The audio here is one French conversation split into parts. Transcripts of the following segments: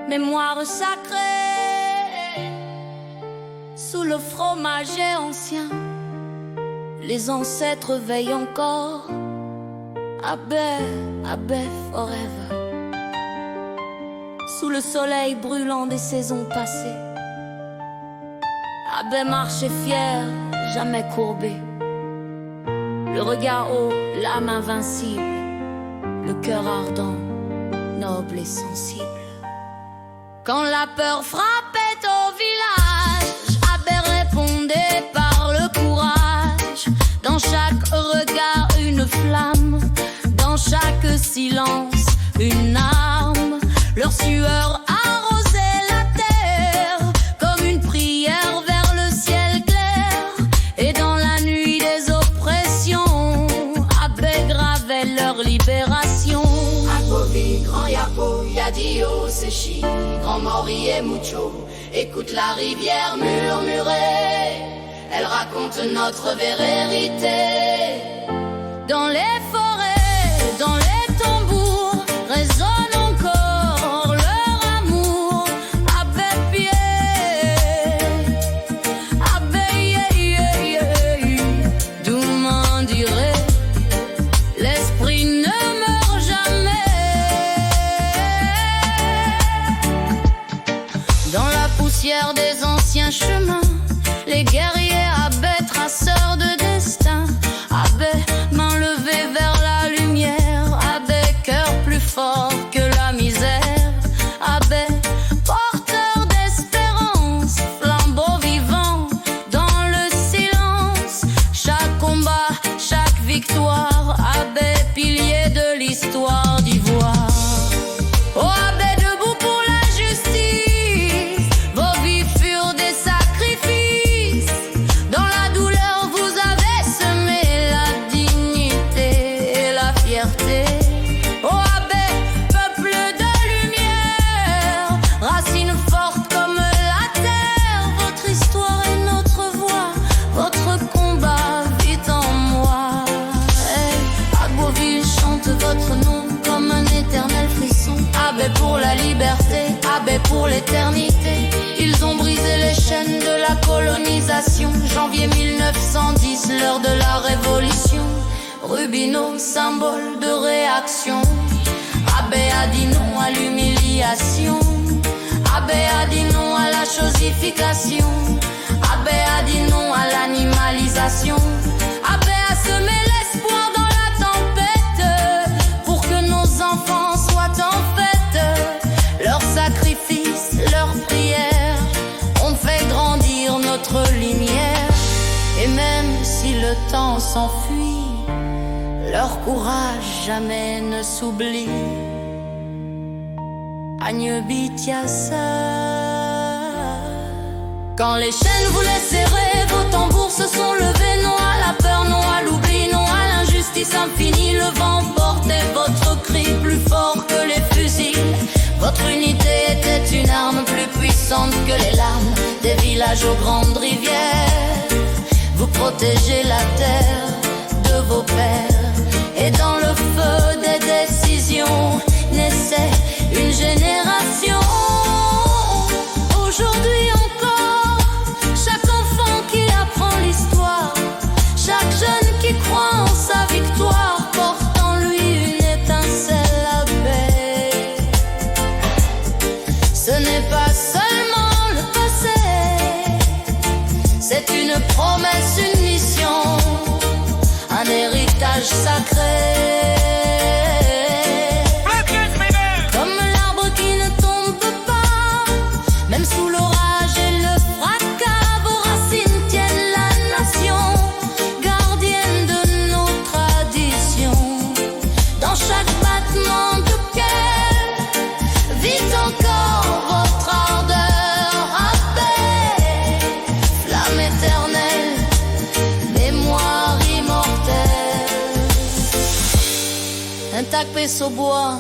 mémoire sacrée, sous le fromager ancien, les ancêtres veillent encore. Abbé, Abbé forever. Sous le soleil brûlant des saisons passées, Abbé marchait fier, jamais courbé. Le regard haut, l'âme invincible, le cœur ardent, noble et sensible. Quand la peur frappait au village, Abbé répondait par le courage. Dans chaque regard une flamme, dans chaque silence une arme. Leur sueur arrosait la terre comme une prière vers le ciel clair. Et dans la nuit des oppressions, Abbé gravait leur libération. Abovi, grand Yapo, Yadio, Sechi, grand Mori et Mucho. Écoute la rivière murmurer, elle raconte notre vérité. Dans les forêts, dans les tambours, résonne encore leur amour. Abbé pied, Abbé doucement dirait, l'esprit ne meurt jamais. Dans la poussière des anciens chemins, les guerriers Abbé, traceurs de destin. Abbé, main levée vers la lumière. Abbé, cœur plus fort que la misère. Abbé, porteur d'espérance, flambeau vivant dans le silence. Chaque combat, chaque victoire, Abbé, pilier de l'histoire d'Ivoire. Oh Abbé, debout pour la justice, vos vies furent des sacrifices. Dans la douleur, vous avez semé la dignité et la fierté. Oh Abbé, peuple de lumière, racine forte comme la terre. Votre histoire est notre voix, votre combat vit en moi. Hey, Agboville chante votre nom comme un éternel frisson. Abbé pour la liberté, Abbé pour l'éternité. Ils ont brisé les chaînes de la colonisation. Janvier 1910, l'heure de la révolution. Rubino, symbole de réaction. Abbé a dit non à l'humiliation. Abbé a dit non à la chosification. Abbé a dit non à l'animalisation. Abbé a semé l'espoir dans la tempête pour que nos enfants soient en fête. Leurs sacrifices, leurs prières ont fait grandir notre lumière. Et même si le temps s'enfuit, leur courage jamais ne s'oublie. Agne Bitiassa. Quand les chaînes voulaient serrer, vos tambours se sont levés. Non à la peur, non à l'oubli, non à l'injustice infinie. Le vent portait votre cri plus fort que les fusils. Votre unité était une arme plus puissante que les larmes des villages aux grandes rivières. Vous protégez la terre de vos pères. Et dans le feu des décisions naissait une génération. Aujourd'hui encore, chaque enfant qui apprend l'histoire, chaque jeune qui croit en sa victoire, porte en lui une étincelle Abbé. Ce n'est pas seulement le passé, c'est une promesse, une mission, un héritage sacré. Comme l'arbre qui ne tombe pas, même sous l'orage et le fracas, vos racines tiennent la nation, gardienne de nos traditions. Dans chaque battement de cœur, vit encore votre ardeur. Abbé, flamme éternelle, mémoire immortelle. Intact Sobois,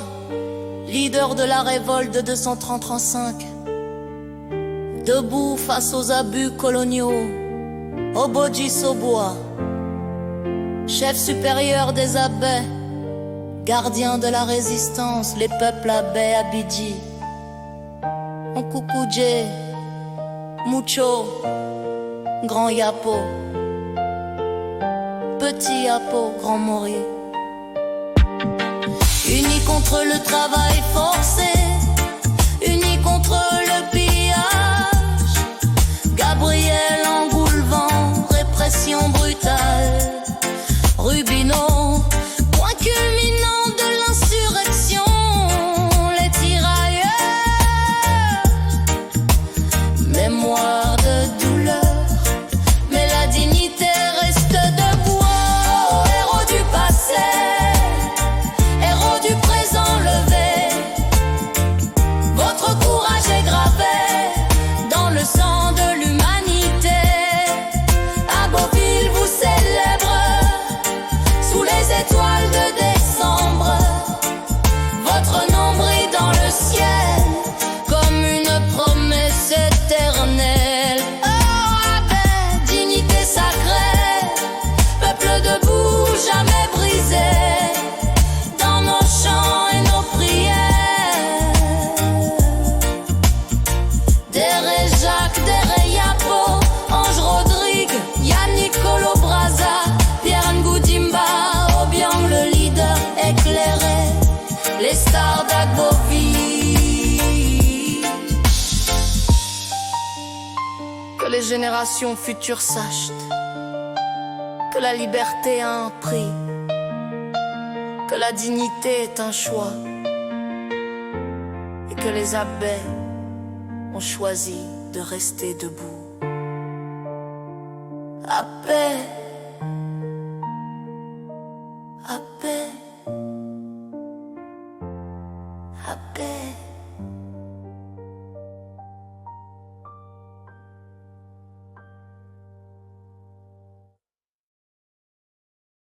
leader de la révolte de 230-35, debout face aux abus coloniaux. Obodji Sobois, chef supérieur des abbés, gardien de la résistance, les peuples abbés Abidji. Nkoukoudje, Mucho, Grand Yapo, Petit Yapo, Grand Mori. Unis contre le travail forcé, unis contre le pillage. Gabriel Engoulevent, répression brutale. Rubino, point culminant de l'insurrection. Les tirailleurs, mémoire de douleur, mais la dignité reste debout. Oh, héros du passé, héros du présent levé, votre courage est gravé dans le sang de l'humanité. À Beauville vous célèbre sous les étoiles de décembre, votre nom brille dans le ciel comme une promesse éternelle. Oh, Abbé, dignité sacrée, peuple debout, jamais brisé, dans nos chants et nos prières. Derrière Jacques, derrière Yapo, Ange Rodrigue, Yannick Colo-Braza, Pierre Ngoudimba, Obiang le leader éclairé, les stars d'Agboville. Que les générations futures sachent que la liberté a un prix, que la dignité est un choix, et que les abbés ont choisi de rester debout. Abbé.